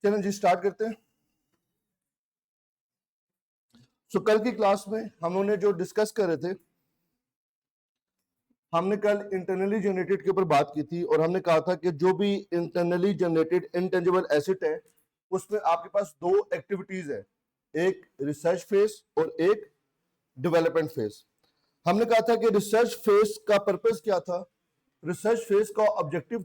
चलें जी स्टार्ट करते हैं। सो कल की क्लास में हम लोगों ने जो डिस्कस कर रहे थे, हमने कल इंटरनली जनरेटेड के ऊपर बात की थी और हमने कहा था कि जो भी इंटरनली जनरेटेड इंटेंजिबल एसेट है उसमें आपके पास दो एक्टिविटीज है, एक रिसर्च फेज और एक डेवलपमेंट फेज। हमने कहा था कि रिसर्च फेज का पर्पस क्या था। रिसर्च फेज का ऑब्जेक्टिव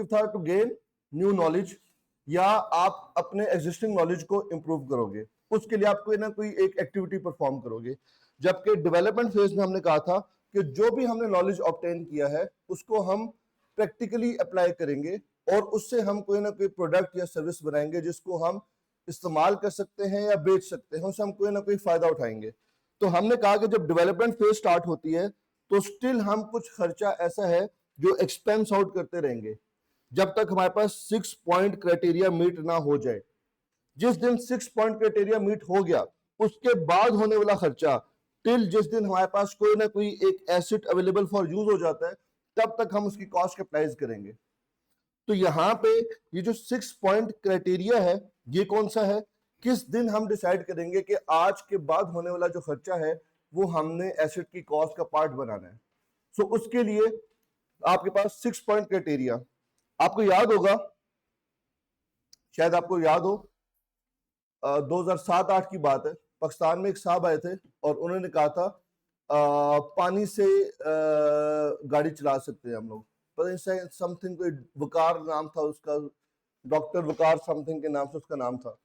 था टू गेन न्यू नॉलेज, या आप अपने एग्जिस्टिंग नॉलेज को इंप्रूव करोगे, उसके लिए आप कोई ना कोई एक एक्टिविटी परफॉर्म करोगे। जबकि डेवलपमेंट फेज में हमने कहा था कि जो भी हमने नॉलेज ऑब्टेन किया है उसको हम प्रैक्टिकली अप्लाई करेंगे और उससे हम कोई ना कोई प्रोडक्ट या सर्विस बनाएंगे जिसको हम इस्तेमाल कर सकते हैं या बेच सकते हैं, उससे हम कोई ना कोई फायदा उठाएंगे। तो हमने कहा कि जब डेवलपमेंट फेज स्टार्ट होती है तो स्टिल हम कुछ खर्चा ऐसा है जो एक्सपेंस आउट करते रहेंगे जब तक हमारे पास 6 पॉइंट क्राइटेरिया मीट ना हो जाए। जिस दिन 6 पॉइंट क्राइटेरिया मीट हो गया उसके बाद होने वाला खर्चा टिल जिस दिन हमारे पास कोई ना कोई एक एसेट अवेलेबल फॉर यूज हो जाता है तब तक हम उसकी कॉस्ट कैपिटलाइज करेंगे। तो यहां पे ये जो 6 पॉइंट क्राइटेरिया है ये कौन सा है, किस दिन हम डिसाइड करेंगे कि आज के बाद होने वाला जो खर्चा है वो हमने एसेट की कॉस्ट का पार्ट बनाना है। सो उसके लिए आपके पास 6 पॉइंट क्राइटेरिया, आपको याद होगा, शायद आपको याद हो 2007-8 की बात है, पाकिस्तान में एक साहब आए थे और उन्होंने कहा था पानी से गाड़ी चला सकते हैं हम लोग। पता नहीं समथिंग कोई वकार नाम था उसका, डॉक्टर वकार समथिंग के नाम से उसका नाम था।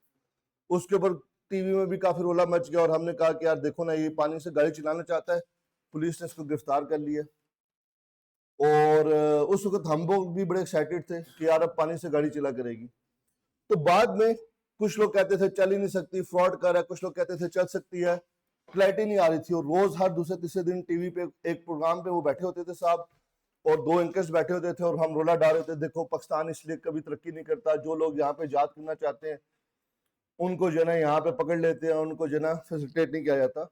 उसके ऊपर टीवी में भी काफी रोला मच गया और हमने कहा कि यार देखो ना ये पानी से गाड़ी चलाना चाहता है, पुलिस ने इसको गिरफ्तार कर लिया। और उस वक्त हम लोग भी बड़े एक्साइटेड थे कि यार अब पानी से गाड़ी चला करेगी। तो बाद में कुछ लोग कहते थे चल ही नहीं सकती, फ्रॉड कर रहा है, कुछ लोग कहते थे चल सकती है, क्लैरिटी नहीं आ रही थी। और रोज हर दूसरे तीसरे दिन टीवी पे एक प्रोग्राम पे वो बैठे होते थे साहब और दो एंकर्स बैठे होते थे और हम रोला डाल रहे थे, देखो पाकिस्तान इसलिए कभी तरक्की नहीं करता, जो लोग यहाँ पे इजाद करना चाहते हैं उनको जो है यहाँ पे पकड़ लेते हैं, उनको जो है फैसिलिटेट नहीं किया जाता।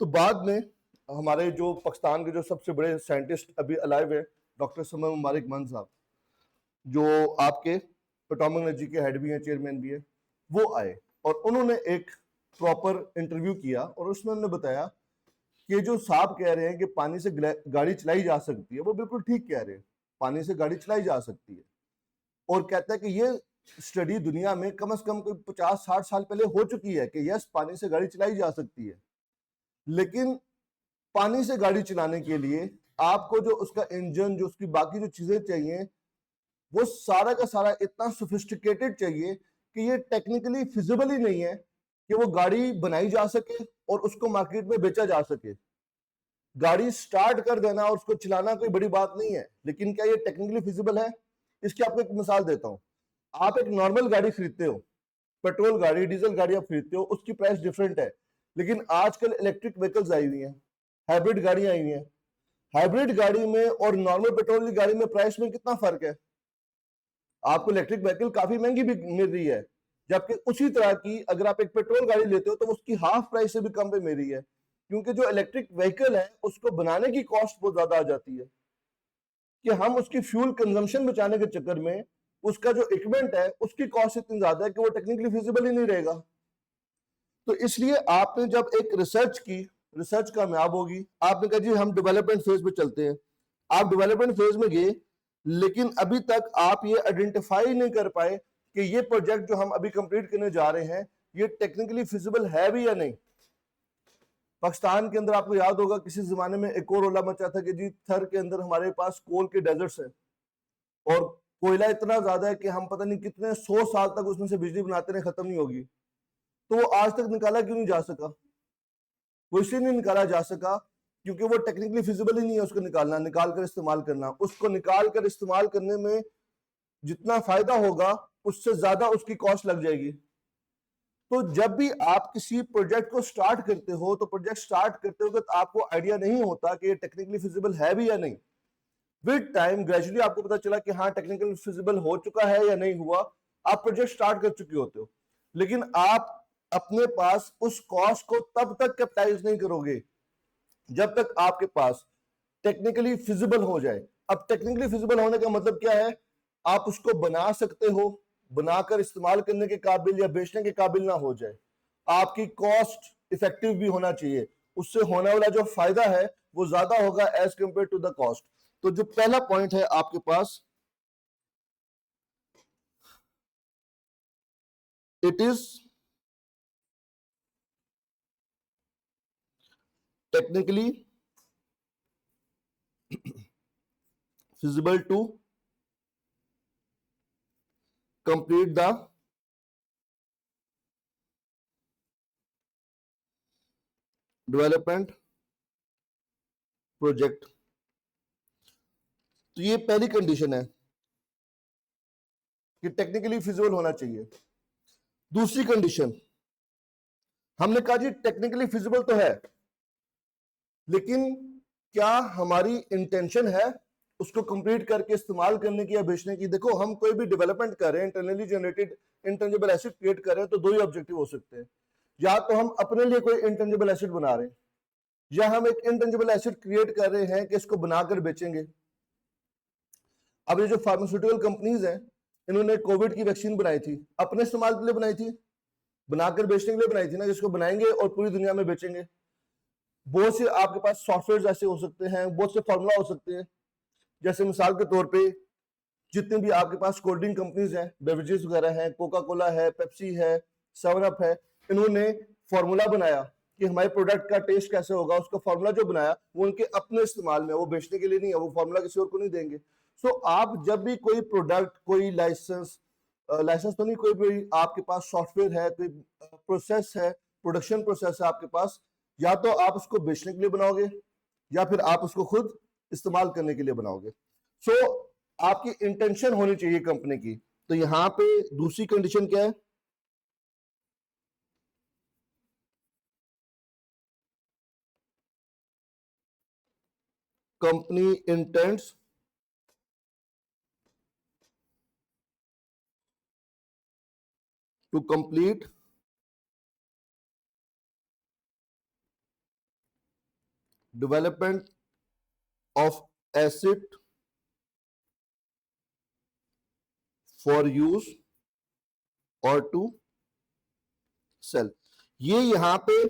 तो बाद में हमारे जो पाकिस्तान के जो सबसे बड़े साइंटिस्ट अभी अलाइव है, डॉक्टर समर मुबारक मान साहब, जो आपके एटॉमिक एनर्जी के हेड भी हैं, चेयरमैन भी है, वो आए और उन्होंने एक प्रॉपर इंटरव्यू किया और उसमें उन्होंने बताया कि जो साहब कह रहे हैं कि पानी से गाड़ी चलाई जा सकती है, वो बिल्कुल ठीक कह रहे हैं, पानी से गाड़ी चलाई जा सकती है। और कहता है कि ये स्टडी दुनिया में कम से कम कोई 50-60 साल पहले हो चुकी है कि यस पानी से गाड़ी चलाई जा सकती है। लेकिन पानी से गाड़ी चलाने के लिए आपको जो उसका इंजन, जो उसकी बाकी जो चीजें चाहिए, वो सारा का सारा इतना सोफिस्टिकेटेड चाहिए कि ये टेक्निकली फिजिबल ही नहीं है कि वो गाड़ी बनाई जा सके और उसको मार्केट में बेचा जा सके। गाड़ी स्टार्ट कर देना और उसको चलाना कोई बड़ी बात नहीं है, लेकिन क्या ये टेक्निकली फिजिबल है? इसकी आपको एक मिसाल देता हूं। आप एक नॉर्मल गाड़ी खरीदते हो, पेट्रोल गाड़ी, डीजल गाड़ी आप खरीदते हो, उसकी प्राइस डिफरेंट है। लेकिन आजकल इलेक्ट्रिक व्हीकल्स आई हुई हैं, हाइब्रिड गाड़ियां आई हुई हैं। हाइब्रिड गाड़ी में और नॉर्मल पेट्रोल की गाड़ी में प्राइस में कितना फर्क है? आपको इलेक्ट्रिक व्हीकल काफी महंगी भी मिल रही है, जबकि उसी तरह की अगर आप एक पेट्रोल गाड़ी लेते हो तो उसकी हाफ प्राइस से भी कम पे मिल रही है, क्योंकि जो इलेक्ट्रिक व्हीकल है उसको बनाने की कॉस्ट बहुत ज्यादा आ जाती है कि हम उसकी फ्यूल कंजम्पशन बचाने के चक्कर में उसका जो इक्विपमेंट है उसकी कॉस्ट इतनी ज्यादा है कि वो टेक्निकली फिजिबल ही नहीं रहेगा। तो इसलिए आपने जब एक रिसर्च की, रिसर्च कामयाब होगी, आपने कहा जी हम डेवलपमेंट फेज में चलते हैं, आप डेवलपमेंट फेज में गए, लेकिन अभी तक आप ये आइडेंटिफाई नहीं कर पाए कि ये प्रोजेक्ट जो हम अभी कंप्लीट करने जा रहे हैं ये टेक्निकली फिजिबल है भी या नहीं। पाकिस्तान के अंदर आपको याद होगा किसी जमाने में एक और रोला मचा था कि जी थर के अंदर हमारे पास कोल के डेजर्ट्स हैं और कोयला इतना ज्यादा है कि हम पता नहीं कितने 100 साल तक उसमें से बिजली बनाते रहे, खत्म नहीं होगी। तो वो आज तक निकाला क्यों नहीं जा सका? वो इसलिए नहीं निकाला जा सका क्योंकि वो टेक्निकली फिजिबल ही नहीं है उसको निकालना, निकाल कर इस्तेमाल करना। उसको निकाल कर इस्तेमाल करने में जितना फायदा होगा उससे ज्यादा उसकी कॉस्ट लग जाएगी। तो जब भी आप किसी प्रोजेक्ट को स्टार्ट करते हो तो प्रोजेक्ट स्टार्ट करते हो तो आपको आइडिया नहीं होता कि ये टेक्निकली फिजिबल है भी या नहीं। विद टाइम ग्रेजुअली आपको पता चला कि हाँ टेक्निकल फिजिबल हो चुका है या नहीं हुआ, आप प्रोजेक्ट स्टार्ट कर चुके होते हो। लेकिन आप अपने पास उस कॉस्ट को तब तक कैपिटलाइज नहीं करोगे जब तक आपके पास टेक्निकली फिजिबल हो जाए। अब टेक्निकली फिजिबल होने का मतलब क्या है? आप उसको बना सकते हो, बनाकर इस्तेमाल करने के काबिल या बेचने के काबिल ना हो जाए, आपकी कॉस्ट इफेक्टिव भी होना चाहिए, उससे होने वाला जो फायदा है वो ज्यादा होगा as compare to the cost. तो जो पहला पॉइंट है आपके पास, it is technically feasible to complete the development project। तो ये पहली कंडीशन है कि टेक्निकली फिजिबल होना चाहिए। दूसरी कंडीशन, हमने कहा जी टेक्निकली फिजिबल तो है, लेकिन क्या हमारी इंटेंशन है उसको कंप्लीट करके इस्तेमाल करने की या बेचने की? देखो, हम कोई भी डेवलपमेंट कर रहे हैं, internally generated intangible asset create कर रहे हैं, तो दो ही ऑब्जेक्टिव हो सकते हैं। या तो हम अपने लिए कोई इंटेंजिबल एसेट बना रहे हैं, या हम एक इंटेंजिबल एसेट क्रिएट कर रहे हैं कि इसको बनाकर बेचेंगे। अब ये जो फार्मास्यूटिकल कंपनीज हैं, इन्होंने कोविड की वैक्सीन बनाई थी, अपने इस्तेमाल के लिए बनाई थी? बनाकर बेचने के लिए बनाई थी ना, जिसको बनाएंगे और पूरी दुनिया में बेचेंगे। बहुत से आपके पास सॉफ्टवेयर ऐसे हो सकते हैं, बहुत से फॉर्मूला हो सकते हैं। जैसे मिसाल के तौर पे जितने भी आपके पास कोल्ड ड्रिंक कंपनीज हैं, बेवरेजेस वगैरह हैं, कोका कोला है, पेप्सी है, सेवन अप है, इन्होंने फॉर्मूला बनाया कि हमारे प्रोडक्ट का टेस्ट कैसे होगा। उसका फॉर्मूला जो बनाया वो उनके अपने इस्तेमाल में, वो बेचने के लिए नहीं है, वो फॉर्मूला किसी और को नहीं देंगे। सो आप जब भी कोई प्रोडक्ट, कोई लाइसेंस तो नहीं, कोई भी आपके पास सॉफ्टवेयर है, कोई प्रोसेस है, प्रोडक्शन प्रोसेस है आपके पास, या तो आप उसको बेचने के लिए बनाओगे या फिर आप उसको खुद इस्तेमाल करने के लिए बनाओगे। सो आपकी इंटेंशन होनी चाहिए कंपनी की। तो यहां पे दूसरी कंडीशन क्या है? Company intends to complete development of asset for use और टू सेल। ये यहां पे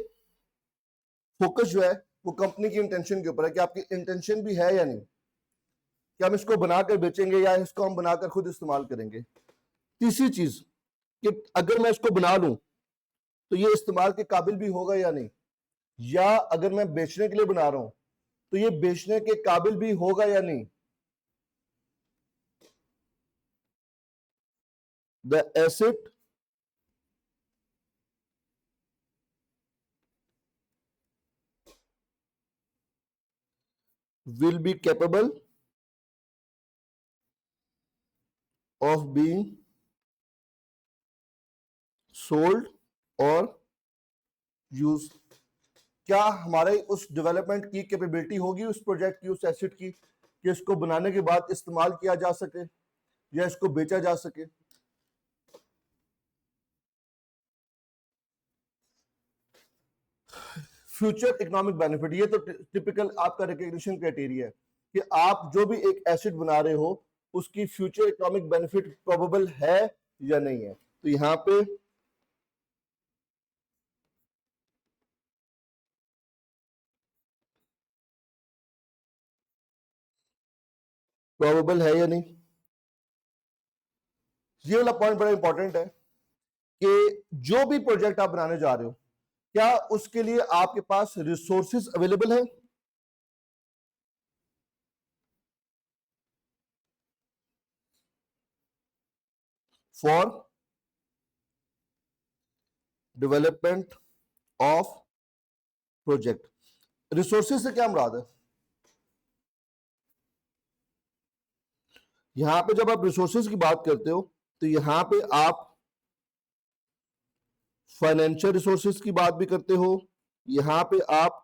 फोकस जो है वो कंपनी की इंटेंशन के ऊपर है कि आपकी इंटेंशन भी है या नहीं, कि हम इसको बनाकर बेचेंगे या इसको हम बनाकर खुद इस्तेमाल करेंगे। तीसरी चीज कि अगर मैं इसको बना लूं तो ये इस्तेमाल के काबिल भी होगा या नहीं, या अगर मैं बेचने के लिए बना रहा हूं तो ये बेचने के काबिल भी होगा या नहीं। The asset will be capable of being sold और यूज। क्या हमारे उस डेवलपमेंट की कैपेबिलिटी होगी उस प्रोजेक्ट की, उस एसेट की, कि इसको बनाने के बाद इस्तेमाल किया जा सके या इसको बेचा जा सके। फ्यूचर इकोनॉमिक बेनिफिट, ये तो टिपिकल आपका रिकग्निशन क्राइटेरिया है कि आप जो भी एक एसेट बना रहे हो उसकी फ्यूचर इकोनॉमिक बेनिफिट प्रोबेबल है या नहीं है। तो यहां पे प्रोबेबल है या नहीं, ये वाला पॉइंट बड़ा इंपॉर्टेंट है कि जो भी प्रोजेक्ट आप बनाने जा रहे हो, क्या उसके लिए आपके पास रिसोर्सेज अवेलेबल है? For development of project. Resources से क्या मुराद है? यहां पे जब आप रिसोर्सेज की बात करते हो तो यहां पे आप फाइनेंशियल रिसोर्सेज की बात भी करते हो, यहां पे आप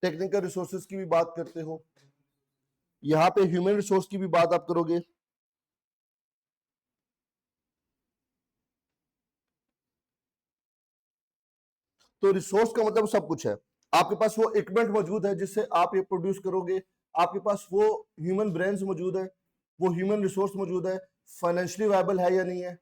टेक्निकल रिसोर्सेज की भी बात करते हो, यहां पे ह्यूमन रिसोर्स की भी बात आप करोगे। तो रिसोर्स का मतलब सब कुछ है। आपके पास वो इक्विपमेंट मौजूद है जिससे आप ये प्रोड्यूस करोगे, आपके पास वो ह्यूमन ब्रेन्स मौजूद है, वो ह्यूमन रिसोर्स मौजूद है, फाइनेंशियली वायबल है या नहीं है।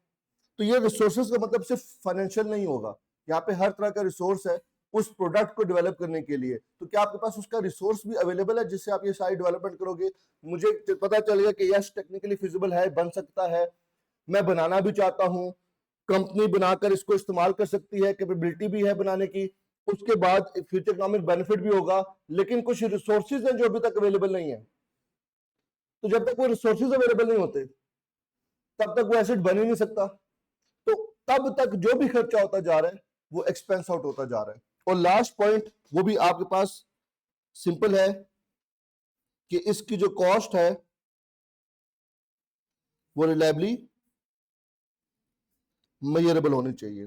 तो ये रिसोर्सेज का मतलब सिर्फ फाइनेंशियल नहीं होगा, यहाँ पे हर तरह का रिसोर्स है उस प्रोडक्ट को डेवलप करने के लिए। तो क्या आपके पास उसका रिसोर्स भी अवेलेबल है जिससे आप ये सारी डेवलपमेंट करोगे? मुझे पता चलेगा कि यस टेक्निकली फिजिबल है, बन सकता है, मैं बनाना भी चाहता हूँ, कंपनी बनाकर इसको इस्तेमाल कर सकती है, कैपेबिलिटी भी है बनाने की, उसके बाद फ्यूचर इकोनॉमिक बेनिफिट भी होगा, लेकिन कुछ रिसोर्सेज हैं जो अभी तक अवेलेबल नहीं है। तो जब तक वो रिसोर्सेज अवेलेबल नहीं होते तब तक वो एसेट बन ही नहीं सकता। तो तब तक जो भी खर्चा होता जा रहा है वो एक्सपेंस आउट होता जा रहा है। और लास्ट पॉइंट वो भी आपके पास सिंपल है कि इसकी जो कॉस्ट है वो रिलायबली मेजरेबल होनी चाहिए।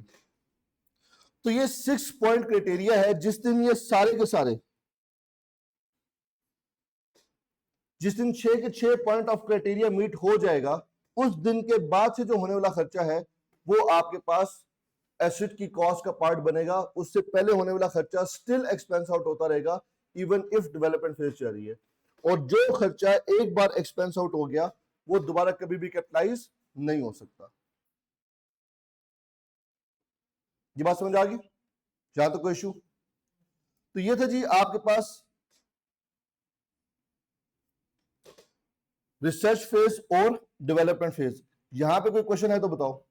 तो ये 6 पॉइंट क्राइटेरिया है। जिस दिन ये सारे के सारे, जिस दिन 6 के 6 पॉइंट ऑफ क्राइटेरिया मीट हो जाएगा, उस दिन के बाद से जो होने वाला खर्चा है वो आपके पास एसेट की कॉस्ट का पार्ट बनेगा। उससे पहले होने वाला खर्चा स्टिल एक्सपेंस आउट होता रहेगा इवन इफ डेवलपमेंट फेज चल रही है। और जो खर्चा एक बार एक्सपेंस आउट हो गया वो दोबारा कभी भी कैपिटलाइज नहीं हो सकता। ये बात समझ आ गई? जहां तक कोई इशू? तो ये था जी आपके पास रिसर्च फेज और डेवलपमेंट फेज। यहां पे कोई क्वेश्चन है तो बताओ।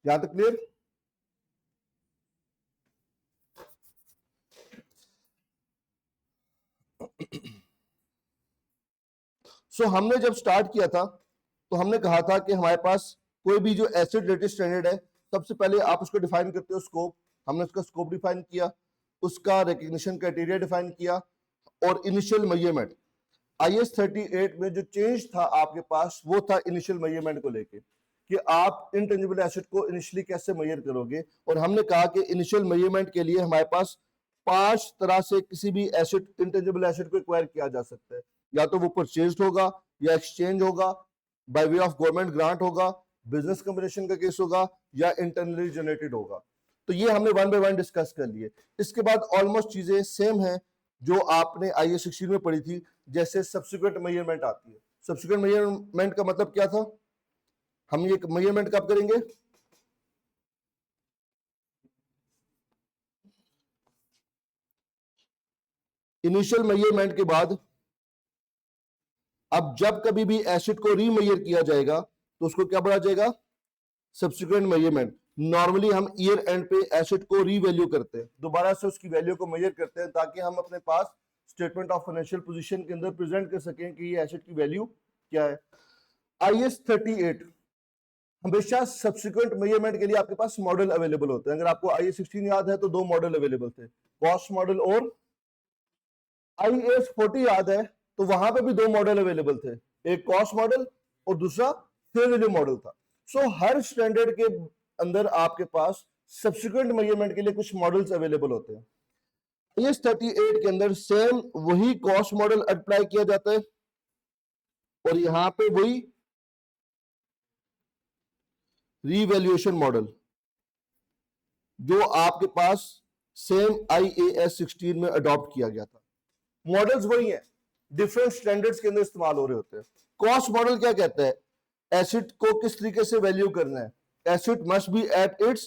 यहां तक क्लियर? सो हमने जब स्टार्ट किया था तो हमने कहा था कि हमारे पास कोई भी जो एसिड रिलेटेड स्टैंडर्ड है, सबसे पहले आप उसको डिफाइन करते हो स्कोप। हमने उसका स्कोप डिफाइन किया, उसका रिकग्निशन क्राइटेरिया डिफाइन किया और इनिशियल मेजरमेंट। IS 38 में जो चेंज था आपके पास वो था इनिशियल मेजरमेंट को लेके कि आप इनटेंजिबल एसिड को इनिशियली कैसे मेजर करोगे। और हमने कहा कि इनिशियल मेजरमेंट के लिए हमारे पास 5 तरह से किसी भी एसिड, इनटेंजिबल एसिड को एक्वायर किया जा सकता है। या तो वो परचेज्ड होगा, या एक्सचेंज होगा, by way of government grant होगा, बिजनेस कॉम्बिनेशन का केस होगा, या इंटरनली जनरेटेड होगा। तो ये हमने वन बाय वन डिस्कस कर लिए। इसके बाद ऑलमोस्ट चीजें सेम है जो आपने IS 16 में पढ़ी थी। जैसे सब्सिक्वेंट मेजरमेंट आती है। सब्सिक्वेंट मेजरमेंट का मतलब क्या था? हम ये मेजरमेंट कब करेंगे? इनिशियल मेजरमेंट के बाद अब जब कभी भी एसिड को रीमेजर किया जाएगा तो उसको क्या बोला जाएगा? Subsequent measurement. नॉर्मली हम ईयर एंड पे एसिड को रीवैल्यू करते हैं, दोबारा से उसकी वैल्यू को मेजर करते हैं ताकि हम अपने पास स्टेटमेंट ऑफ फाइनेंशियल पोजीशन के अंदर प्रेजेंट कर सकें कि ये एसिड की वैल्यू क्या है। IS 38 हमेशा सब्सिक्वेंट मेजरमेंट के लिए आपके पास मॉडल अवेलेबल होते हैं। अगर आपको IS 16 याद है तो 2 मॉडल अवेलेबल थे, कॉस्ट मॉडल और IS 40 याद है तो वहां पे भी 2 मॉडल अवेलेबल थे, एक कॉस्ट मॉडल और दूसरा फेयर वैल्यू मॉडल था। सो हर स्टैंडर्ड के अंदर आपके पास सब्सिक्वेंट मेजरमेंट के लिए कुछ मॉडल्स अवेलेबल होते हैं। IS 38 के अंदर सेम वही कॉस्ट मॉडल अप्लाई किया जाता है और यहां पे वही रीवैल्यूएशन मॉडल जो आपके पास सेम IAS 16 में अडॉप्ट किया गया था। मॉडल्स वही हैं, डिफरेंट स्टैंडर्ड्स के अंदर इस्तेमाल हो रहे होते हैं। कॉस्ट मॉडल क्या कहता है? एसिड को किस तरीके से वैल्यू करना है? Acid must be at its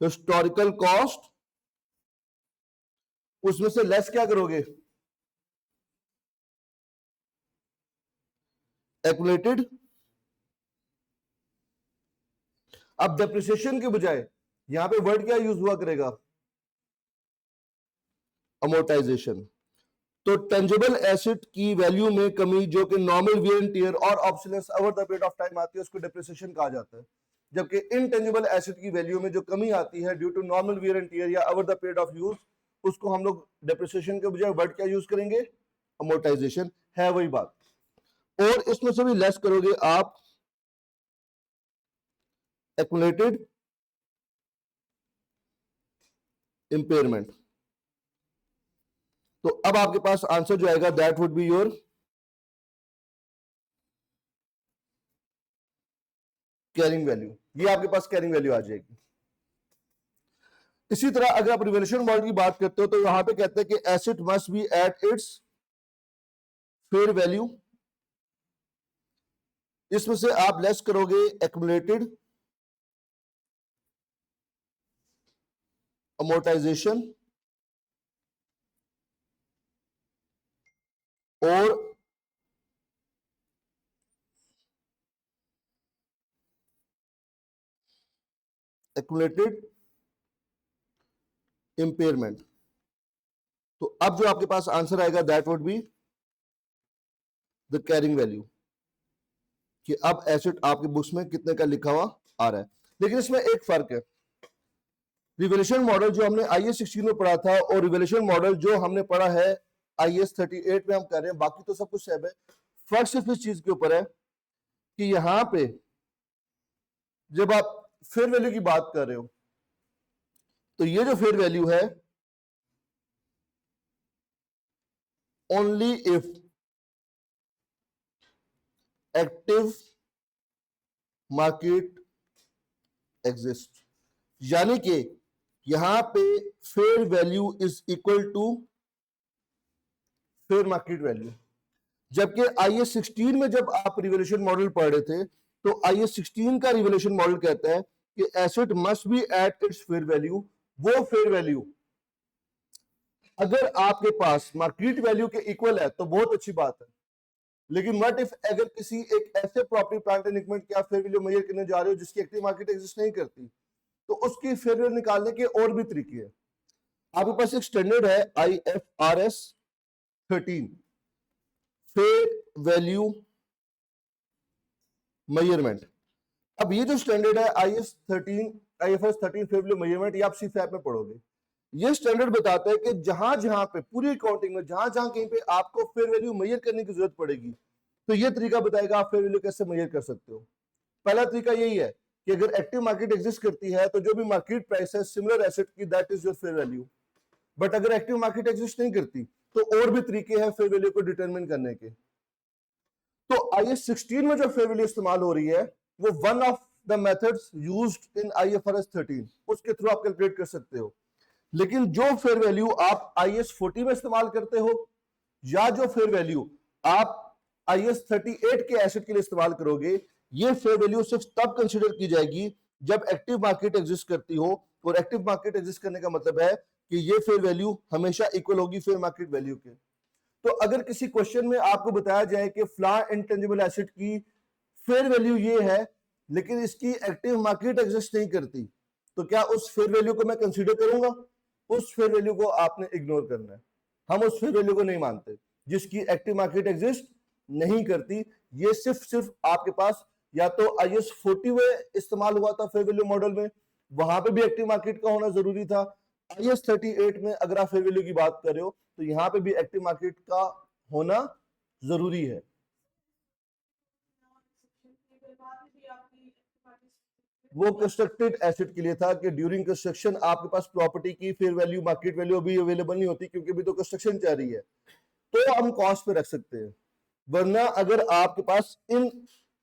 historical cost, उसमें से लेस क्या करोगे? एक्यूमुलेटेड। अब डेप्रिसिएशन के बजाय यहां पे वर्ड क्या यूज हुआ करेगा? अमोर्टाइजेशन। तो टेंजिबल एसिड की वैल्यू में कमी जो कि नॉर्मल वियर एंड टियर और obsolescence over the period of time आती है उसको डेप्रिसिएशन कहा जाता है। जबकि इनटेंजिबल एसिड की वैल्यू में जो कमी आती है due to normal wear and tear या over the period of use, उसको हम लोग डेप्रिसिएशन के बजाय वर्ड क्या यूज करेंगे? अमोर्टाइजेशन। है वही बात। और इसमें से भी लेस करोगे आप एक्यूमुलेटेड इंपेयरमेंट। तो अब आपके पास आंसर जो आएगा that would be your carrying value, ये आपके पास कैरिंग वैल्यू आ जाएगी। इसी तरह अगर आप रिवैल्यूएशन मॉडल की बात करते हो तो यहां पे कहते हैं कि asset must be at its fair value, इसमें से आप लेस करोगे एक्युमुलेटेड अमोर्टाइजेशन और एक्युमुलेटेड इंपेयरमेंट। तो अब जो आपके पास आंसर आएगा that would be the carrying value, कि अब एसेट आपके बुक्स में कितने का लिखा हुआ आ रहा है। लेकिन इसमें एक फर्क है, रिवैल्यूएशन मॉडल जो हमने IAS 16 में पढ़ा था और रिवैल्यूएशन मॉडल जो हमने पढ़ा है IAS 38 में हम कर रहे हैं, बाकी तो सब कुछ सेम है। फर्क सिर्फ इस चीज के ऊपर है कि यहां पे जब आप फेयर वैल्यू की बात कर रहे हो तो ये जो फेयर वैल्यू है only if active market exist, यानी कि यहां पे fair value is equal to fair market value. जबकि IAS 16 में जब आप रिवैल्यूएशन मॉडल पढ़ रहे थे तो IAS 16 का रिवैल्यूएशन मॉडल कहता है कि asset must be at its fair value. वो फेयर वैल्यू अगर आपके पास मार्केट वैल्यू के इक्वल है तो बहुत अच्छी बात है, लेकिन व्हाट इफ अगर किसी एक ऐसे प्रॉपर्टी प्लांट एंड इक्विपमेंट की आप फेयर वैल्यू मेजर करने जा रहे हो जिसकी एक्टिव मार्केट एग्जिस्ट नहीं करती, तो उसकी फेयर वैल्यू निकालने के और भी तरीके हैं। आपके पास एक स्टैंडर्ड है IFRS 13 फेयर वैल्यू मेजरमेंट। अब ये जो स्टैंडर्ड है IFRS 13 फेयर वैल्यू मेजरमेंट, ये आप CFAP में पढ़ोगे। ये स्टैंडर्ड बताता है कि जहां जहां पे पूरी अकाउंटिंग में जहां जहां कहीं पे आपको फेयर वैल्यू मेजर करने की जरूरत पड़ेगी तो ये तरीका बताएगा आप फेयर वैल्यू कैसे मेजर कर सकते हो। पहला तरीका यही है कि अगर एक्टिव मार्केट एग्जिस्ट करती है तो जो भी मार्केट प्राइस है सिमिलर एसेट की that is your fair value. But अगर एक्टिव मार्केट एग्जिस्ट नहीं करती तो और भी तरीके हैं फेयर वैल्यू को डिटरमिन करने के। तो IAS 16 में जो फेयर वैल्यू इस्तेमाल हो रही है वो one of the methods used in IFRS 13, उसके थ्रू आप कैलकुलेट कर सकते हो। लेकिन जो फेयर वैल्यू आप IAS 40 में इस्तेमाल करते हो या जो फेयर वैल्यू आप IAS 38 के एसेट के लिए इस्तेमाल करोगे, ये फेयर वैल्यू सिर्फ तब कंसीडर की जाएगी जब एक्टिव मार्केट एग्जिस्ट करती हो। और एक्टिव मार्केट एग्जिस्ट करने का मतलब है कि ये फेयर वैल्यू हमेशा इक्वल होगी फेयर मार्केट वैल्यू के। तो अगर किसी क्वेश्चन में आपको बताया जाए कि फ्ला इंटेंजिबल एसेट की फेयर वैल्यू ये है लेकिन इसकी एक्टिव मार्केट एग्जिस्ट नहीं करती, तो क्या उस फेयर वैल्यू को मैं कंसीडर करूंगा? उस फेयर वैल्यू को आपने इग्नोर करना है। हम उस फेयर वैल्यू को नहीं मानते जिसकी एक्टिव मार्केट एग्जिस्ट नहीं करती। ये सिर्फ आपके पास या तो IAS 40 में इस्तेमाल हुआ था फेयर वैल्यू मॉडल में, वहां पे भी एक्टिव मार्केट का होना जरूरी था। IAS 38 में अगर आप फेयर वैल्यू की बात कर रहे हो तो यहां पे भी एक्टिव मार्केट का होना जरूरी है। वो कंस्ट्रक्टेड एसेट के लिए था कि ड्यूरिंग कंस्ट्रक्शन आपके पास प्रॉपर्टी की फेयर वैल्यू मार्केट वैल्यू अभी अवेलेबल नहीं होती क्योंकि अभी तो कंस्ट्रक्शन चल रही है, तो हम कॉस्ट पे रख सकते हैं। वरना अगर आपके पास इन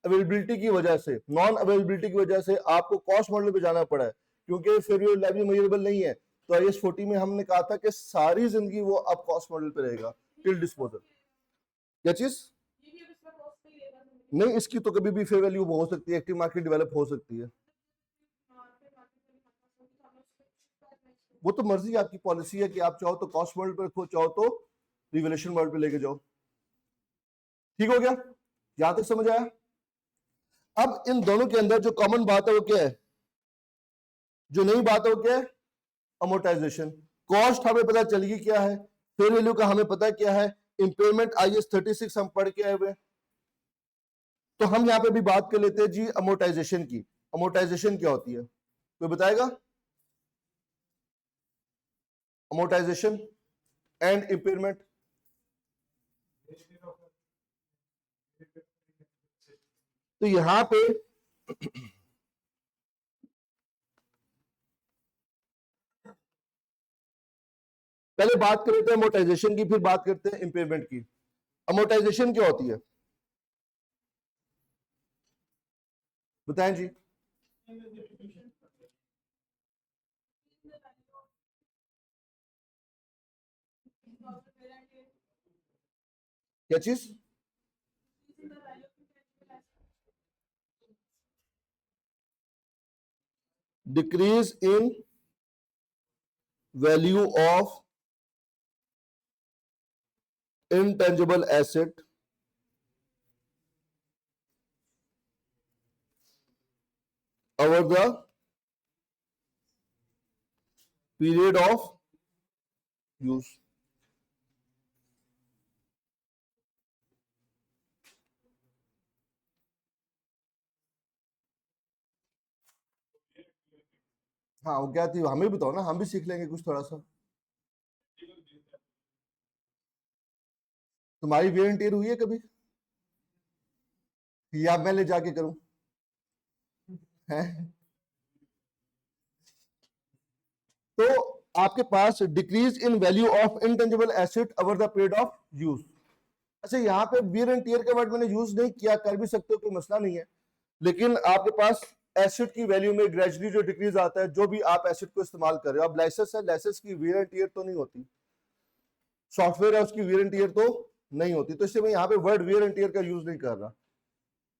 अवेलेबिलिटी की वजह से, नॉन अवेलेबिलिटी की वजह से आपको कॉस्ट मॉडल पे जाना पड़ा है क्योंकि फेयर वैल्यू मेजरेबल नहीं है, तो IAS 40 में हमने कहा था कि सारी जिंदगी वो अब कॉस्ट मॉडल पे रहेगा टिल डिस्पोजल। क्या चीज नहीं, इसकी तो कभी भी फेयर वैल्यू हो सकती है, एक्टिव मार्केट डेवलप हो सकती है। वो तो मर्जी आपकी पॉलिसी है कि आप चाहो तो कॉस्ट मॉडल पे रखो, चाहो तो रिवैल्यूएशन मॉडल पे लेके जाओ। ठीक हो गया? यहां तक समझ आया? अब इन दोनों के अंदर जो कॉमन बात है वो क्या है? जो नई बात है वो क्या है? अमोर्टाइजेशन। कॉस्ट हमें पता चलेगी क्या है, फेयर वैल्यू का हमें पता क्या है, इंपेयरमेंट IAS 36 हम पढ़ के आए हुए। तो हम यहां पे भी बात कर लेते हैं जी अमोर्टाइजेशन की। अमोर्टाइजेशन क्या होती है, कोई बताएगा? Amortisation and impairment. तो यहां पे पहले बात कर लेते हैं अमोर्टाइजेशन की, फिर बात करते हैं इंपेयरमेंट की। अमोर्टाइजेशन क्या होती है बताएं जी? क्या चीज? Decrease in value of intangible asset over the period of use. हाँ, वो क्या थी, हमें बताओ ना, हम भी सीख लेंगे कुछ थोड़ा सा। तुम्हारी वेयर एंड टियर हुई है कभी, या मैं ले जाके करूं? है? तो आपके पास decrease in value of intangible asset over the period of use. अच्छा, यहाँ पे वियर एंड टियर के वर्ड मैंने यूज नहीं किया, कर भी सकते हो, कोई मसला नहीं है, लेकिन आपके पास एसेट की वैल्यू में ग्रेजुअली जो डिक्रीज आता है, जो भी आप एसेट को इस्तेमाल कर रहे हो, अब लाइसेंस है, लाइसेंस की वियर एंड टियर तो नहीं होती, सॉफ्टवेयर है उसकी वियर एंड टियर तो नहीं होती, तो इसलिए मैं यहाँ पे वर्ड वियर एंड टियर का यूज नहीं कर रहा।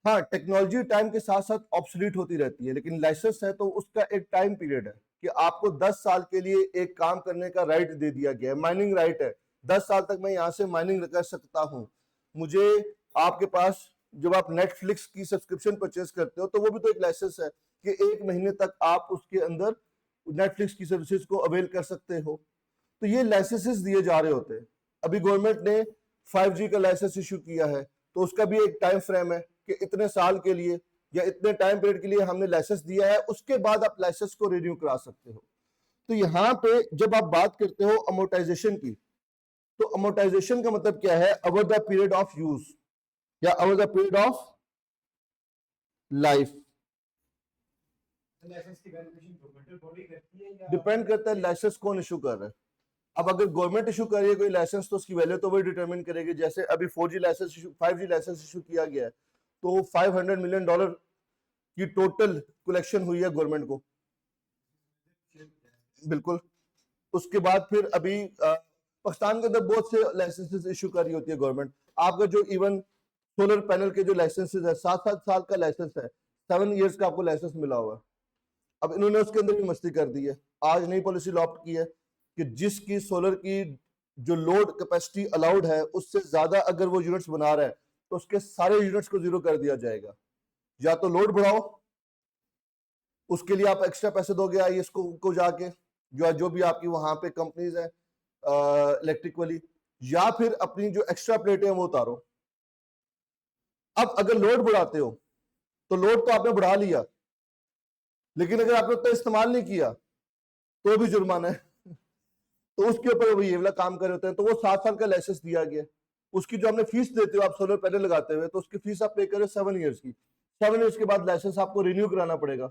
हाँ, टेक्नोलॉजी टाइम के साथ साथ ऑब्सोलीट होती रहती है, लेकिन लाइसेंस है तो उसका एक टाइम पीरियड है कि आपको 10 साल के लिए एक काम करने का राइट दे दिया गया है, माइनिंग राइट है, 10 साल तक मैं यहाँ से माइनिंग कर सकता हूँ। मुझे, आपके पास जब आप नेटफ्लिक्स की सब्सक्रिप्शन परचेज करते हो तो वो भी तो एक लाइसेंस है कि 1 महीने तक आप उसके अंदर नेटफ्लिक्स की सर्विसेज को अवेल कर सकते हो। तो ये लाइसेंसेस दिए जा रहे होते हैं। अभी गवर्नमेंट ने 5G का लाइसेंस इशू किया है, तो उसका भी एक टाइम फ्रेम है कि इतने साल के लिए या इतने टाइम पीरियड के लिए हमने लाइसेंस दिया है, उसके बाद आप लाइसेंस को रिन्यू करा सकते हो। तो यहाँ पे जब आप बात करते हो अमोर्टाइजेशन की, तो अमोर्टाइजेशन का मतलब क्या है? Over the period of use या over the period of life. Depend करता है लाइसेंस कौन इशू कर रहा है। अब अगर गवर्नमेंट इशू कर रही है कोई लाइसेंस, तो उसकी वैल्यू तो वही डिटरमिन करेगी। जैसे अभी 4G license issue, 5G license issue किया गया है, तो $500 मिलियन की टोटल कलेक्शन हुई है गवर्नमेंट को। बिल्कुल। उसके बाद फिर अभी पाकिस्तान के अंदर बहुत से लाइसेंसेस इशू कर रही होती है गवर्नमेंट। आपका जो इवन सोलर पैनल के जो लाइसेंसेस है, 7-7 साल का लाइसेंस है, 7 इयर्स का आपको लाइसेंस मिला हुआ है। अब इन्होंने उसके अंदर भी मस्ती कर दी है, आज नई पॉलिसी लॉफ्ट की है कि जिसकी सोलर की जो लोड कैपेसिटी अलाउड है, उससे ज्यादा अगर वो यूनिट्स बना रहा है, तो उसके सारे यूनिट्स को जीरो कर दिया जाएगा। या तो लोड बढ़ाओ, उसके लिए आप एक्स्ट्रा पैसे दोगे आईएएस को जाके, जो भी आपकी वहां पे कंपनीज है इलेक्ट्रिक वाली, या फिर अपनी जो एक्स्ट्रा प्लेटें हैं वो उतारो। अब अगर लोड बढ़ाते हो, तो लोड तो आपने बढ़ा लिया, लेकिन अगर आपने उतना इस्तेमाल नहीं किया तो भी जुर्माना है। तो उसके ऊपर वो ये वाला काम कर होते हैं। तो वो 7 साल का लाइसेंस दिया गया, उसकी जो आपने फीस देते हो आप सोलर पैनल लगाते हुए, तो उसकी फीस आप पे करें 7 ईयर्स की। 7 ईयर्स के बाद लाइसेंस आपको रिन्यू कराना पड़ेगा।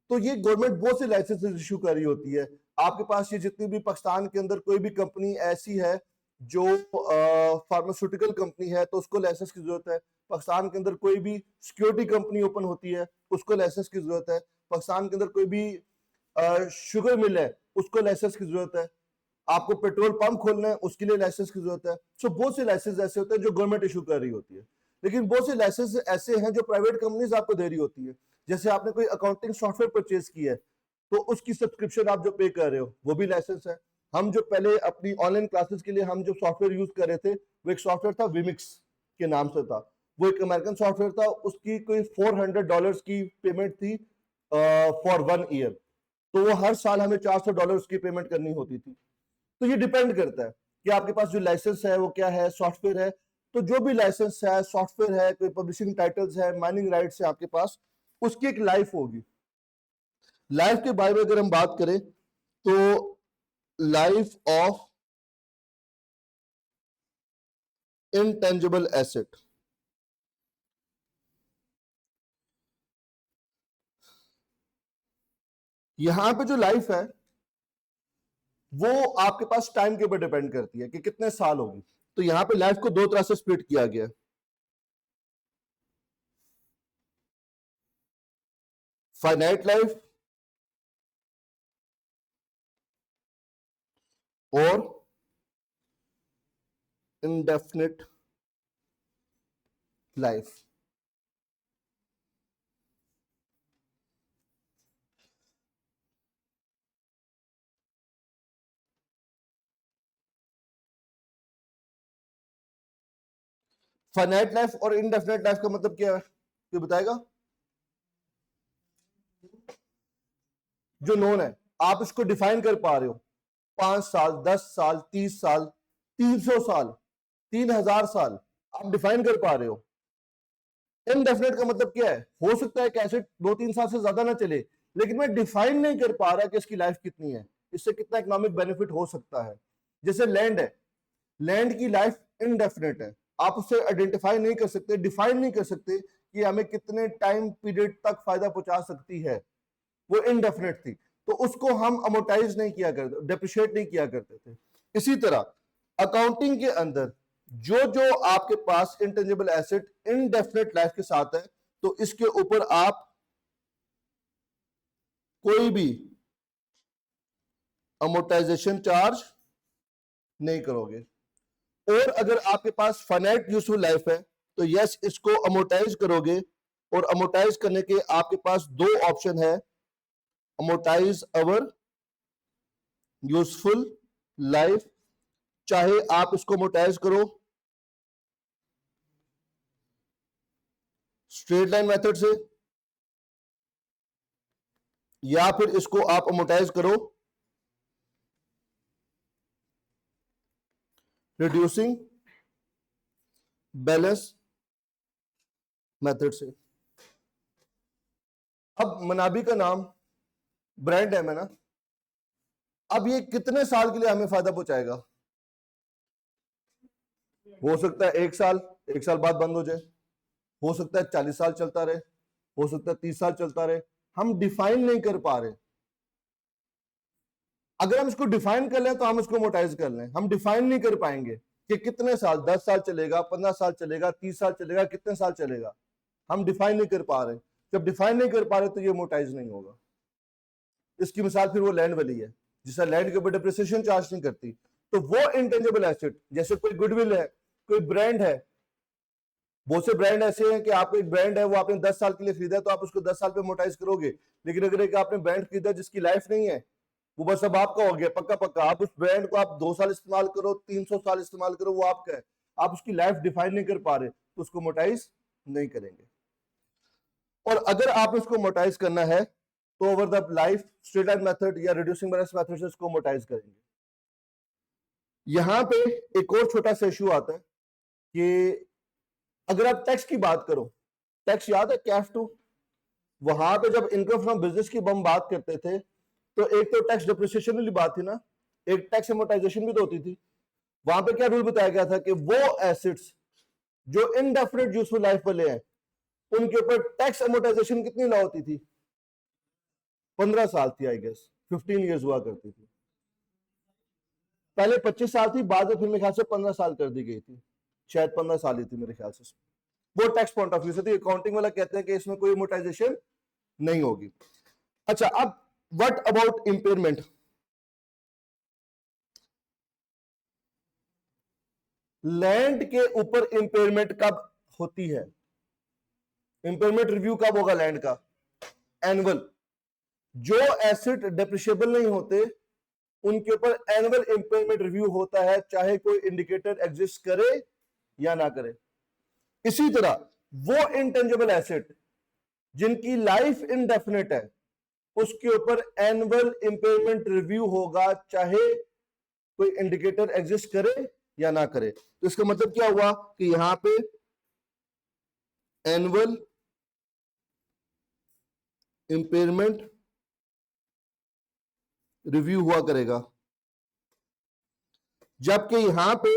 तो ये गवर्नमेंट बहुत से लाइसेंसेस इशू कर रही होती है। आपके पास ये जितनी भी पाकिस्तान के अंदर कोई भी कंपनी ऐसी है जो फार्मास्यूटिकल कंपनी है, तो उसको लाइसेंस की जरूरत है। पाकिस्तान के अंदर कोई भी सिक्योरिटी कंपनी ओपन होती है, उसको लाइसेंस की जरूरत है। पाकिस्तान के अंदर कोई भी शुगर मिल है, उसको लाइसेंस की जरूरत है। आपको पेट्रोल पंप खोलना है, उसके लिए लाइसेंस की जरूरत है। सो बहुत से लाइसेंस ऐसे होते हैं जो गवर्नमेंट इशू कर रही होती है, लेकिन बहुत से लाइसेंस ऐसे हैं जो प्राइवेट कंपनीज आपको दे रही होती है। जैसे आपने कोई अकाउंटिंग सॉफ्टवेयर परचेज किया है, तो उसकी सब्सक्रिप्शन आप जो पे कर रहे हो वो भी लाइसेंस है। हम जो पहले अपनी ऑनलाइन क्लासेस के लिए हम जो सॉफ्टवेयर यूज कर रहे थे, वो एक सॉफ्टवेयर था विमिक्स के नाम से था। वो एक अमेरिकन सॉफ्टवेयर था, उसकी कोई $400 की पेमेंट थी फॉर 1 ईयर, तो वो हर साल हमें $400 की पेमेंट करनी होती थी। तो ये डिपेंड करता है कि आपके पास जो लाइसेंस है वो क्या है, सॉफ्टवेयर है। तो जो भी लाइसेंस है, सॉफ्टवेयर है, कोई पब्लिशिंग टाइटल्स है, माइनिंग राइट्स है आपके पास, उसकी एक लाइफ होगी। लाइफ के बारे में अगर हम बात करें, तो लाइफ ऑफ इनटेंजिबल एसेट, यहां पे जो लाइफ है वो आपके पास टाइम के ऊपर डिपेंड करती है कि कितने साल होगी। तो यहां पे लाइफ को 2 तरह से स्प्लिट किया गया है। फाइनाइट लाइफ और इंडेफिनिट लाइफ। फाइनाइट लाइफ और इनडेफिनेट लाइफ का मतलब क्या है, ये बताएगा? जो नोन है आप इसको डिफाइन कर पा रहे हो, 5 साल, 10 साल, 30 साल, 300 साल, 3000 साल, आप डिफाइन कर पा रहे हो। इनडेफिनेट का मतलब क्या है, हो सकता है कि एसेट 2-3 साल से ज्यादा ना चले, लेकिन मैं डिफाइन नहीं कर पा रहा कि इसकी लाइफ कितनी है, इससे कितना इकोनॉमिक बेनिफिट हो सकता है। जैसे लैंड है, लैंड की लाइफ इनडेफिनेट है, आप उसे आइडेंटिफाई नहीं कर सकते, डिफाइन नहीं कर सकते कि हमें कितने टाइम पीरियड तक फायदा पहुंचा सकती है, वो इनडेफिनेट थी, तो उसको हम अमोर्टाइज नहीं किया करते, डेप्रिशिएट नहीं किया करते थे। इसी तरह अकाउंटिंग के अंदर जो जो आपके पास इंटेंजिबल एसेट इनडेफिनेट लाइफ के साथ है, तो इसके ऊपर आप कोई भी अमोर्टाइजेशन चार्ज नहीं करोगे। और अगर आपके पास फाइनाइट यूजफुल लाइफ है तो यस, इसको अमोर्टाइज करोगे, और अमोर्टाइज करने के आपके पास दो ऑप्शन है, अमोर्टाइज अवर यूजफुल लाइफ, चाहे आप इसको अमोर्टाइज करो स्ट्रेट लाइन मेथड से, या फिर इसको आप अमोर्टाइज करो रिड्यूसिंग बैलेंस मेथड से। अब मनाबी का नाम ब्रांड है ना, अब ये कितने साल के लिए हमें फायदा पहुंचाएगा? हो सकता है 1 साल, 1 साल बाद बंद हो जाए, हो सकता है 40 साल चलता रहे, हो सकता है 30 साल चलता रहे, हम डिफाइन नहीं कर पा रहे। अगर हम इसको डिफाइन कर लें तो हम इसको मोटाइज कर लें, हम डिफाइन नहीं कर पाएंगे कि कितने साल, 10 साल चलेगा, 15 साल चलेगा, 30 साल चलेगा, कितने साल चलेगा, हम डिफाइन नहीं कर पा रहे। जब डिफाइन नहीं कर पा रहे तो ये मोटाइज नहीं होगा। इसकी मिसाल फिर वो लैंड वाली है, जिससे लैंड के ऊपर डिप्रिसिएशन चार्ज नहीं करती, तो वो इंटेंजिबल एसेट जैसे कोई गुडविल है, कोई ब्रांड है, बहुत से ब्रांड ऐसे हैं कि आपको एक ब्रांड है वो आपने 10 साल के लिए खरीदा तो आप उसको 10 साल पे मोटाइज करोगे, लेकिन अगर एक आपने ब्रांड खरीदा जिसकी लाइफ नहीं है, वो बस अब आपका हो गया पक्का पक्का, आप उस ब्रांड को आप 2 साल इस्तेमाल करो, 300 साल इस्तेमाल करो, वो आपका है, आप उसकी लाइफ डिफाइन नहीं कर पा रहे तो उसको मोटाइज नहीं करेंगे। और अगर आप इसको मोटाइज करना है तो over the life straight line method या रिड्यूसिंग बैलेंस मेथड से इसको मोटाइज करेंगे। यहां पे एक और छोटा सा इश्यू आता है कि अगर आप टैक्स की बात करो, टैक्स याद है कैफ टू, वहां पे जब इनकम फ्रॉम बिजनेस की हम बात करते थे तो एक तो टैक्स डिप्रिसिएशन वाली बात थी ना, एक टैक्स अमोर्टाइजेशन भी तो होती थी। वहां पे क्या रूल बताया गया था कि वो एसेट्स जो इनडेफिनिट यूजफुल लाइफ वाले हैं उनके ऊपर टैक्स अमोर्टाइजेशन कितनी लॉ होती थी? 15 साल थी, आई गेस 15 ईयर्स हुआ करती थी। पहले 25 साल थी, बाद में फिर मेरे ख्याल से 15 साल कर दी गई थी, शायद 15 साल ही थी मेरे ख्याल से। वो टैक्स पॉइंट ऑफ व्यू से थी, अकाउंटिंग वाला कहते हैं कि इसमें कोई अमोर्टाइजेशन नहीं होगी। अच्छा, अब व्हाट अबाउट इंपेयरमेंट? लैंड के ऊपर इंपेयरमेंट कब होती है? इंपेयरमेंट रिव्यू कब होगा लैंड का? एनुअल। जो एसेट डेप्रिशिएबल नहीं होते उनके ऊपर एनुअल इंपेयरमेंट रिव्यू होता है, चाहे कोई इंडिकेटर एग्जिस्ट करे या ना करे। इसी तरह वो इंटेंजिबल एसेट जिनकी लाइफ इनडेफिनेट है उसके ऊपर एनुअल इंपेयरमेंट रिव्यू होगा, चाहे कोई इंडिकेटर एग्जिस्ट करे या ना करे। तो इसका मतलब क्या हुआ कि यहां पे एनुअल इंपेयरमेंट रिव्यू हुआ करेगा, जबकि यहां पे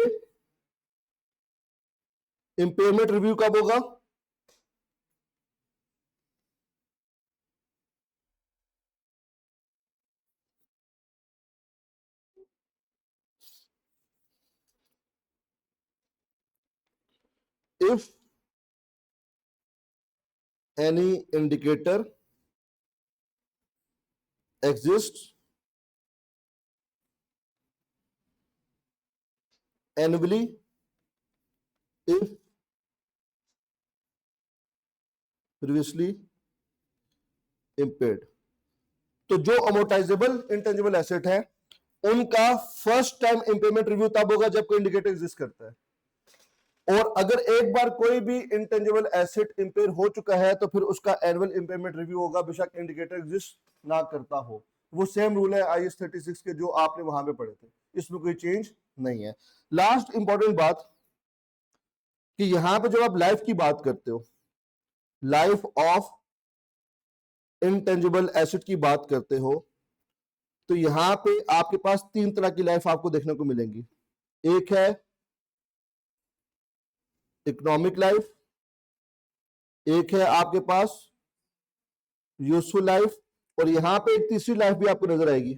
इंपेयरमेंट रिव्यू कब होगा? if any indicator exists annually if previously impaired। तो जो अमोर्टाइजेबल इंटेंजिबल एसेट है उनका फर्स्ट टाइम इंपेयरमेंट रिव्यू तब होगा जब कोई इंडिकेटर एग्जिस्ट करता है, और अगर एक बार कोई भी इंटेंजिबल एसेट इंपेयर हो चुका है तो फिर उसका एनुअल इंपेयरमेंट रिव्यू होगा, बेशक इंडिकेटर एग्जिस्ट ना करता हो। वो सेम रूल है IAS 36 के जो आपने वहां पे पढ़े थे, इसमें कोई चेंज नहीं है। लास्ट इंपॉर्टेंट बात कि यहां पे जब आप लाइफ की बात करते हो, लाइफ ऑफ इंटेंजिबल एसेट की बात करते हो, तो यहां पे आपके पास तीन तरह की लाइफ आपको देखने को मिलेंगी। एक है इकोनॉमिक लाइफ, एक है आपके पास यूजफुल लाइफ, और यहां पे एक तीसरी लाइफ भी आपको नजर आएगी।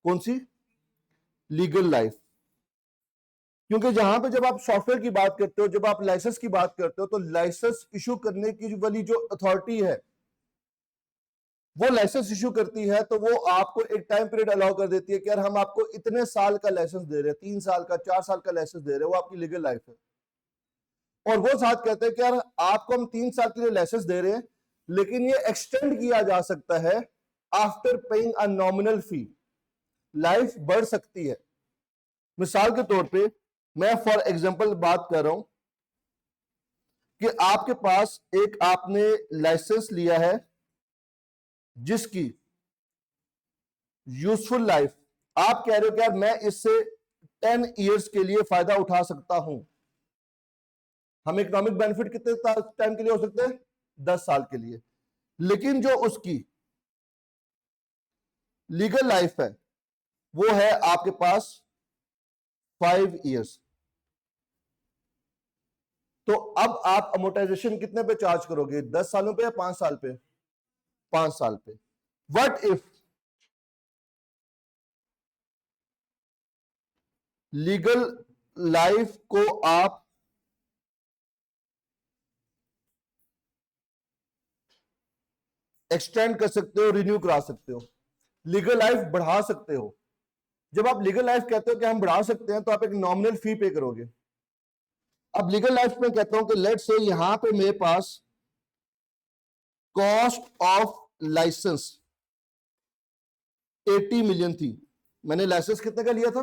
कौन सी? Legal life. क्योंकि जहां पे जब आप सॉफ्टवेयर की बात करते हो, जब आप लाइसेंस की बात करते हो, तो लाइसेंस इशू करने की वाली जो अथॉरिटी है वो लाइसेंस इशू करती है, तो वो आपको एक टाइम पीरियड अलाउ कर देती है कि यार हम आपको इतने साल का लाइसेंस दे रहे हैं, 3 साल का, 4 साल का लाइसेंस दे रहे हैं, वो आपकी लीगल लाइफ है। और वो साथ कहते हैं कि यार आपको हम 3 साल के लिए लाइसेंस दे रहे हैं, लेकिन ये एक्सटेंड किया जा सकता है after paying a nominal fee. Life बढ़ सकती है। मिसाल के तौर पे मैं फॉर एग्जांपल बात कर रहा हूं कि आपके पास एक आपने लाइसेंस लिया है जिसकी यूजफुल लाइफ आप कह रहे हो कि यार मैं इससे 10 इयर्स के लिए फायदा उठा सकता हूं। हम इकोनॉमिक बेनिफिट कितने टाइम के लिए हो सकते हैं? 10 साल के लिए। लेकिन जो उसकी लीगल लाइफ है वो है आपके पास 5 इयर्स। तो अब आप अमोर्टाइजेशन कितने पे चार्ज करोगे? 10 सालों पे या 5 साल पे? 5 साल पे। व्हाट इफ लीगल लाइफ को आप एक्सटेंड कर सकते हो, रिन्यू करा सकते हो, लीगल लाइफ बढ़ा सकते हो। जब आप लीगल लाइफ कहते हो कि हम बढ़ा सकते हैं, तो आप एक नॉमिनल फी पे करोगे। अब लीगल लाइफ में कहता हूं कि लेट से यहां पे मेरे पास कॉस्ट ऑफ लाइसेंस 80 मिलियन थी। मैंने लाइसेंस कितने का लिया था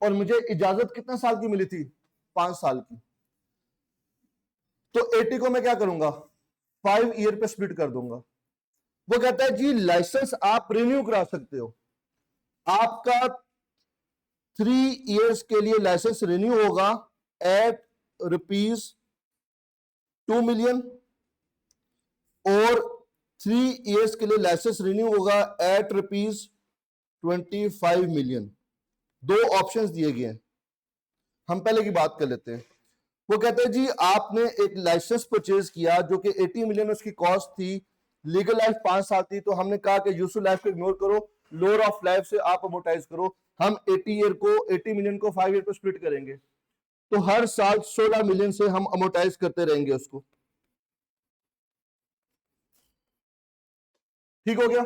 और मुझे इजाजत कितने साल की मिली थी? 5 साल की। तो 80 को मैं क्या करूंगा? 5 ईयर पे स्प्लिट कर दूंगा। वो कहता है जी लाइसेंस आप रिन्यू करा सकते हो, आपका 3 इयर्स के लिए लाइसेंस रिन्यू होगा एट ₹2 मिलियन, और 3 इयर्स के लिए लाइसेंस रिन्यू होगा एट ₹25 मिलियन। 2 ऑप्शंस दिए गए हैं। हम पहले की बात कर लेते हैं। वो कहते हैं जी आपने एक लाइसेंस परचेज किया जो कि 80 मिलियन उसकी कॉस्ट थी, लीगल लाइफ 5 साल थी, तो हमने कहा कि यूजफुल लाइफ को इग्नोर करो, लोअर ऑफ लाइफ से आप अमोर्टाइज करो। हम 80 मिलियन को 5 ईयर पर स्प्लिट करेंगे, तो हर साल 16 मिलियन से हम अमोर्टाइज करते रहेंगे उसको। ठीक हो गया?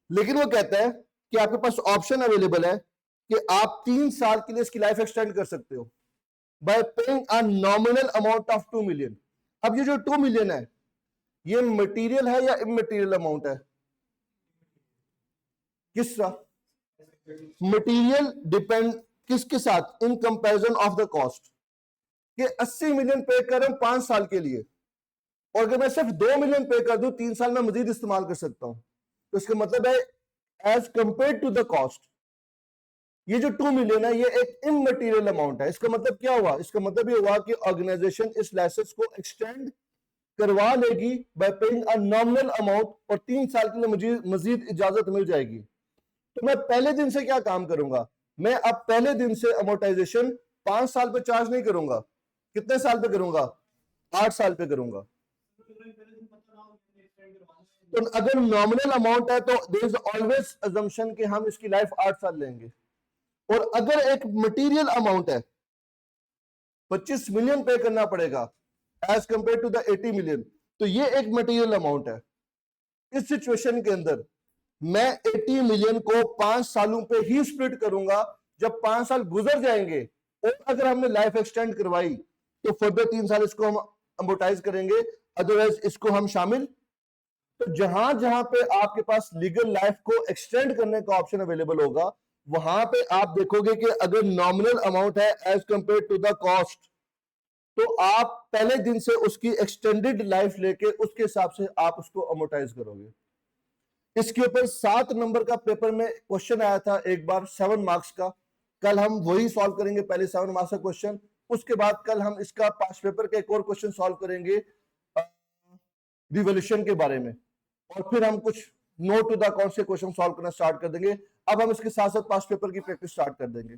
लेकिन वो कहता है कि आपके पास ऑप्शन अवेलेबल है कि आप 3 साल के लिए इसकी लाइफ एक्सटेंड कर सकते हो bye paying a nominal amount of 2 million. अब ये जो 2 मिलियन है ये मटेरियल है या इमटेरियल अमाउंट है? किस तरह? मटेरियल डिपेंड किसके साथ? In comparison of the cost कि 80 मिलियन पे कर रहा हूं 5 साल के लिए, और अगर मैं सिर्फ 2 मिलियन पे कर दूं 3 साल में मजीद इस्तेमाल कर सकता हूं, तो इसका मतलब है as compare to the cost ये जो 2 मिलियन है ये एक इमटेरियल अमाउंट है। इसका मतलब क्या हुआ? इसका मतलब ये हुआ कि ऑर्गेनाइजेशन इस लाइसेंस को एक्सटेंड करवा लेगी bye paying a nominal amount, और 3 साल के लिए मुझे मजीद इजाजत मिल जाएगी। तो मैं पहले दिन से क्या काम करूंगा? मैं अब पहले दिन से अमोर्टाइजेशन 5 साल पे चार्ज नहीं करूंगा। कितने साल पे करूंगा? 8 साल पे करूंगा। तो अगर नॉमिनल अमाउंट है तो देयर इज ऑलवेज अजम्पशन कि हम इसकी लाइफ 8 साल लेंगे, और अगर एक मटेरियल अमाउंट है 25 मिलियन पे करना पड़ेगा as compare to the 80 million, तो ये एक मटेरियल अमाउंट है। इस सिचुएशन के अंदर मैं 80 मिलियन को 5 सालों पे ही स्प्लिट करूंगा। जब 5 साल गुजर जाएंगे और अगर हमने लाइफ एक्सटेंड करवाई तो फर्दर 3 साल इसको हम अमोर्टाइज करेंगे, अदरवाइज इसको हम शामिल। तो जहां जहां पे आपके पास लीगल लाइफ को एक्सटेंड करने का ऑप्शन अवेलेबल होगा, वहां पे आप देखोगे कि अगर नॉमिनल अमाउंट है as compare to the cost, तो आप पहले दिन से उसकी एक्सटेंडेड लाइफ लेके उसके हिसाब से आप उसको अमोर्टाइज करोगे। इसके ऊपर 7 नंबर का पेपर में क्वेश्चन आया था एक बार 7 मार्क्स का। कल हम वही सॉल्व करेंगे, पहले 7 मार्क्स का क्वेश्चन, उसके बाद कल हम इसका पास्ट पेपर का एक और क्वेश्चन सॉल्व करेंगे रिवोल्यूशन के बारे में, और फिर हम कुछ नो टू द कौन से क्वेश्चन सॉल्व करना स्टार्ट कर देंगे। अब हम इसके साथ साथ पास्ट पेपर की प्रैक्टिस स्टार्ट कर देंगे।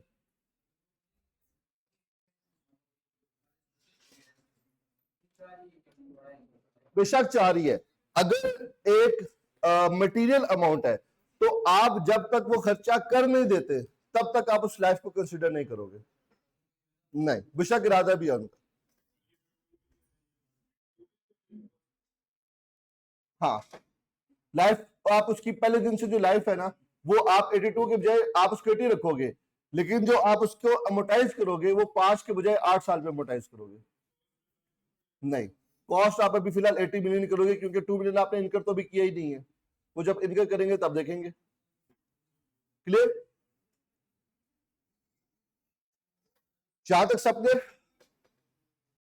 बेशक 4 ही है। अगर एक मटेरियल अमाउंट है तो आप जब तक वो खर्चा कर नहीं देते तब तक आप उस लाइफ को कंसिडर नहीं करोगे। नहीं, बेशक इरादा भी है उनका। हाँ, लाइफ आप उसकी पहले दिन से जो लाइफ है ना, वो आप 82 के बजाय आप उसको 80 रखोगे, लेकिन जो आप उसको अमोर्टाइज करोगे वो 5 के बजाय 8 साल में अमोर्टाइज करोगे। नहीं, कॉस्ट आप अभी फिलहाल 80 मिलियन करोगे क्योंकि 2 मिलियन आपने इनकर तो अभी किया ही नहीं है। वो जब इनकर करेंगे तब देखेंगे। क्लियर? जहां तक सब क्लियर?